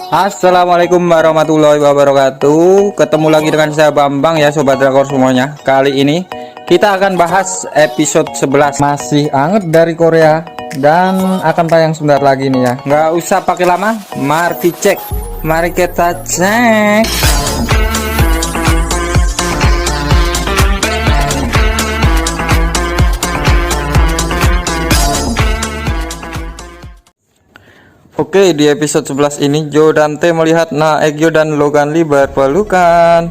Assalamualaikum warahmatullahi wabarakatuh. Ketemu lagi dengan saya Bambang ya Sobat Drakor semuanya. Kali ini kita akan bahas episode 11, masih anget dari Korea, dan akan tayang sebentar lagi nih ya. Nggak usah pakai lama, mari cek. Mari kita cek. Oke, di episode 11 ini Jo Dante melihat Na Egyo dan Logan Lee berpelukan.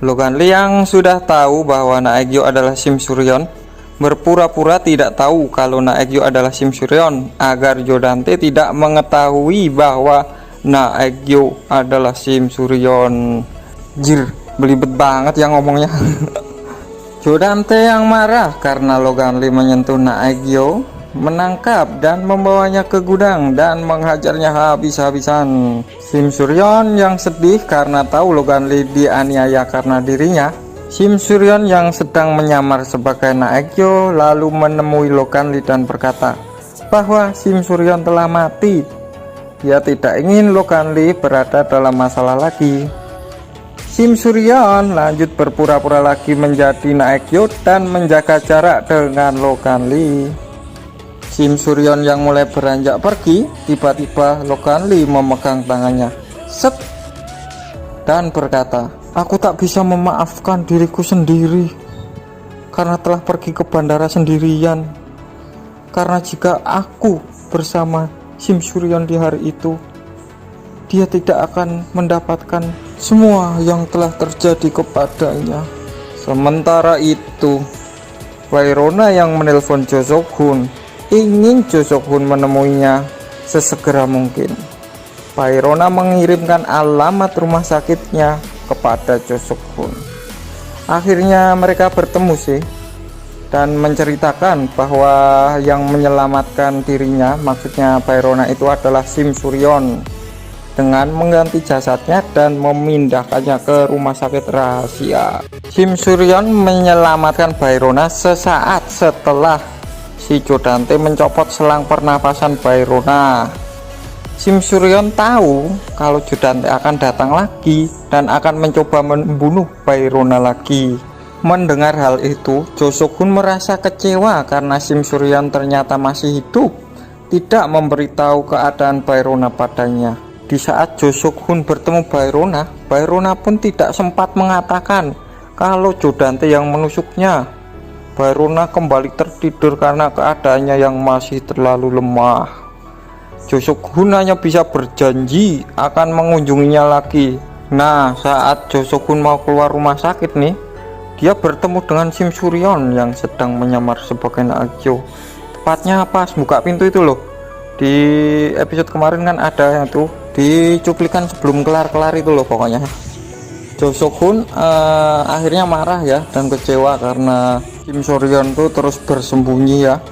Logan Lee yang sudah tahu bahwa Na Egyo adalah Shim Suryeon berpura-pura tidak tahu kalau Na Egyo adalah Shim Suryeon agar Jo Dante tidak mengetahui bahwa Na Egyo adalah Shim Suryeon. Jir, belibet banget yang ngomongnya. Jo Dante yang marah karena Logan Lee menyentuh Na Egyo, menangkap dan membawanya ke gudang dan menghajarnya habis-habisan. Shim Suryeon yang sedih karena tahu Logan Lee dianiaya karena dirinya. Shim Suryeon yang sedang menyamar sebagai Na Egyo lalu menemui Logan Lee dan berkata bahwa Shim Suryeon telah mati. Dia tidak ingin Logan Lee berada dalam masalah lagi. Shim Suryeon lanjut berpura-pura lagi menjadi Na Egyo dan menjaga jarak dengan Logan Lee. Shim Suryeon yang mulai beranjak pergi, tiba-tiba Logan Lee memegang tangannya, set, dan berkata, "Aku tak bisa memaafkan diriku sendiri karena telah pergi ke bandara sendirian. Karena jika aku bersama Shim Suryeon di hari itu, dia tidak akan mendapatkan semua yang telah terjadi kepadanya." Sementara itu, Wairona yang menelpon Jo Sok-hun ingin Jo Sok-hun menemuinya sesegera mungkin. Wairona mengirimkan alamat rumah sakitnya kepada Jo Sok-hun. Akhirnya mereka bertemu sih, dan menceritakan bahwa yang menyelamatkan dirinya, maksudnya Wairona, itu adalah Shim Suryeon, dengan mengganti jasadnya dan memindahkannya ke rumah sakit rahasia. Shim Suryeon menyelamatkan Wairona sesaat setelah si Jo Dante mencopot selang pernapasan Wairona. Shim Suryeon tahu kalau Jo Dante akan datang lagi dan akan mencoba membunuh Wairona lagi. Mendengar hal itu, Jo Sok-hun merasa kecewa karena Shim Suryeon ternyata masih hidup, tidak memberitahu keadaan Wairona padanya. Di saat Jo Sok-hun bertemu Wairona, Wairona pun tidak sempat mengatakan kalau Jo Dante yang menusuknya. Wairona kembali tertidur karena keadaannya yang masih terlalu lemah. Jo Sok-hun hanya bisa berjanji akan mengunjunginya lagi. Nah, saat Jo Sok-hun mau keluar rumah sakit nih, dia bertemu dengan Shim Suryeon yang sedang menyamar sebagai Na Egyo. Tepatnya pas buka pintu itu loh. Di episode kemarin kan ada yang tuh dicuplikan sebelum kelar-kelar itu loh pokoknya. Jo Sok-hun akhirnya marah ya dan kecewa karena Shim Suryeon tuh terus bersembunyi ya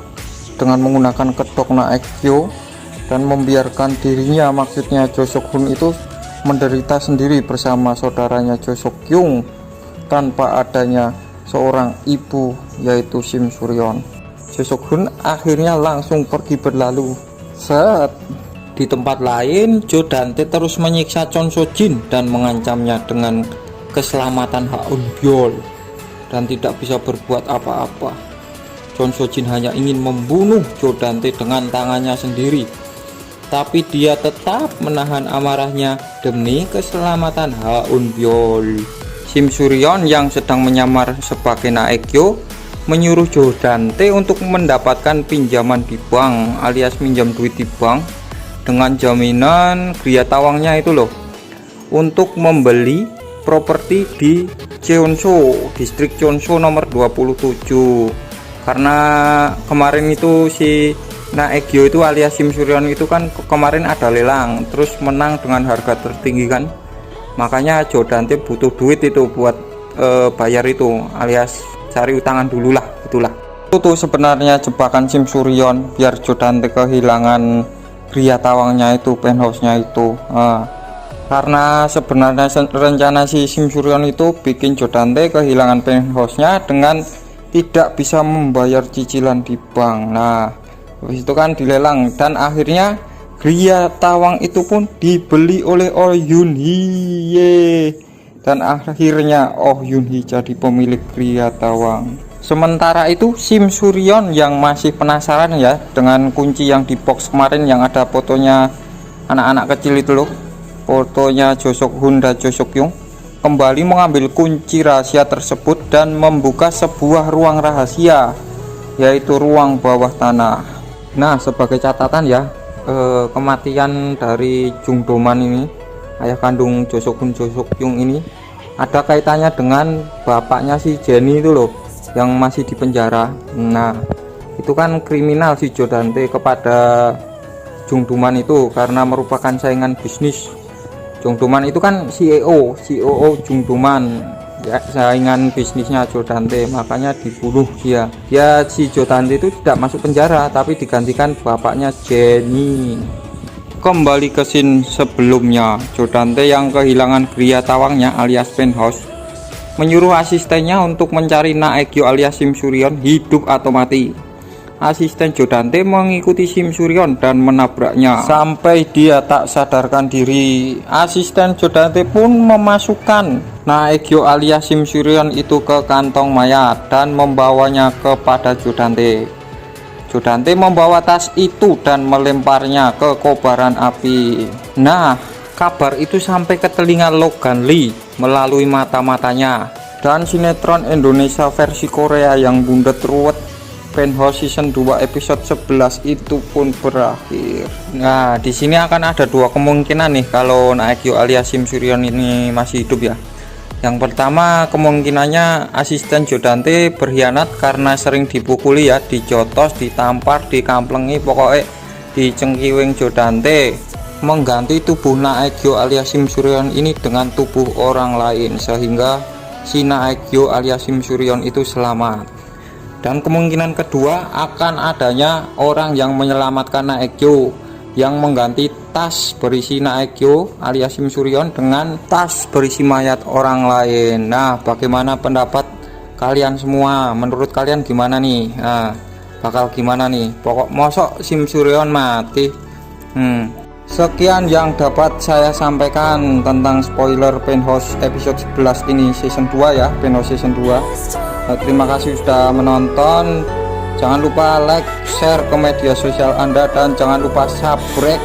dengan menggunakan kedok Na Egyo dan membiarkan dirinya, maksudnya Jo Sok-hun itu menderita sendiri bersama saudaranya Jo Sok-kyung tanpa adanya seorang ibu yaitu Shim Suryeon. Jo Sok-hun akhirnya langsung pergi berlalu. Set. Di tempat lain, Jo Dante terus menyiksa Chon So-jin dan mengancamnya dengan keselamatan Ha Eun-byul dan tidak bisa berbuat apa-apa. Chon So-jin hanya ingin membunuh Jo Dante dengan tangannya sendiri, tapi dia tetap menahan amarahnya demi keselamatan Ha Eun-byul. Shim Suryeon yang sedang menyamar sebagai Na Egyo menyuruh Jo Dante untuk mendapatkan pinjaman di bank, alias minjam duit di bank, dengan jaminan Gria Tawangnya itu loh, untuk membeli properti di Cheonso, distrik Cheonso nomor 27. Karena kemarin itu si Na Egyo itu alias Shim Suryeon itu kan kemarin ada lelang, terus menang dengan harga tertinggi kan, makanya Jo Dante butuh duit itu buat bayar itu, alias cari utangan dulu lah, itulah. Itu sebenarnya jebakan Shim Suryeon biar Jo Dante kehilangan Gria Tawangnya itu, penthouse-nya itu. Karena sebenarnya rencana si Shim Suryeon itu bikin Jo Dante kehilangan penthouse-nya dengan tidak bisa membayar cicilan di bank. Nah, habis itu kan dilelang dan akhirnya Gria Tawang itu pun dibeli oleh Oh Yun Hee, dan akhirnya Oh Yun Hee jadi pemilik Gria Tawang. Sementara itu Sim Suryon yang masih penasaran ya dengan kunci yang di box kemarin yang ada fotonya anak-anak kecil itu loh, fotonya Jo Sok Hun dan Jo Sok Yung, kembali mengambil kunci rahasia tersebut dan membuka sebuah ruang rahasia, yaitu ruang bawah tanah. Nah, sebagai catatan ya, kematian dari Jung Do-man ini, ayah kandung Jo Sok Hun Jo Sok Yung ini, ada kaitannya dengan bapaknya si Jenny itu loh, yang masih di penjara. Nah, itu kan kriminal si Jo Dante kepada Jung Do-man itu karena merupakan saingan bisnis. Jung Do-man itu kan CEO Jung Do-man ya, saingan bisnisnya Jo Dante, makanya dibunuh dia. Si Jo Dante itu tidak masuk penjara tapi digantikan bapaknya Jenny. Kembali ke scene sebelumnya, Jo Dante yang kehilangan Gria Tawangnya alias penthouse menyuruh asistennya untuk mencari Na Egyo alias Sim Suryon hidup atau mati. Asisten Jo Dante mengikuti Sim Suryon dan menabraknya sampai dia tak sadarkan diri. Asisten Jo Dante pun memasukkan Na Egyo alias Sim Suryon itu ke kantong mayat dan membawanya kepada Jo Dante. Jo Dante membawa tas itu dan melemparnya ke kobaran api. Nah, kabar itu sampai ke telinga Logan Lee melalui mata-matanya, dan sinetron Indonesia versi Korea yang bundet ruwet Penthouse season 2 episode 11 itu pun berakhir. Nah, di sini akan ada dua kemungkinan nih kalau Na Egyo alias Sim Suryon ini masih hidup ya. Yang pertama, kemungkinannya asisten Jo Dante berkhianat karena sering dipukuli ya, dijotos, ditampar, dikamplengi, pokoknya dicengkiwing Jo Dante, mengganti tubuh Na Egyo alias Sim Suryon ini dengan tubuh orang lain sehingga si Na Egyo alias Sim Suryon itu selamat. Dan kemungkinan kedua akan adanya orang yang menyelamatkan Na Egyo yang mengganti tas berisi Na Egyo alias Sim Suryon dengan tas berisi mayat orang lain. Nah, bagaimana pendapat kalian semua? Menurut kalian gimana nih? Nah, bakal gimana nih? Pokok mosok Sim Suryon mati. Sekian yang dapat saya sampaikan tentang spoiler Penthouse episode 11 ini season 2 ya, Penthouse season 2. Terima kasih sudah menonton. Jangan lupa like, share ke media sosial Anda, dan jangan lupa subscribe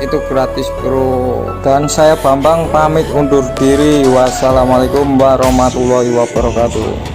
itu gratis bro. Dan saya Bambang pamit undur diri. Wassalamualaikum warahmatullahi wabarakatuh.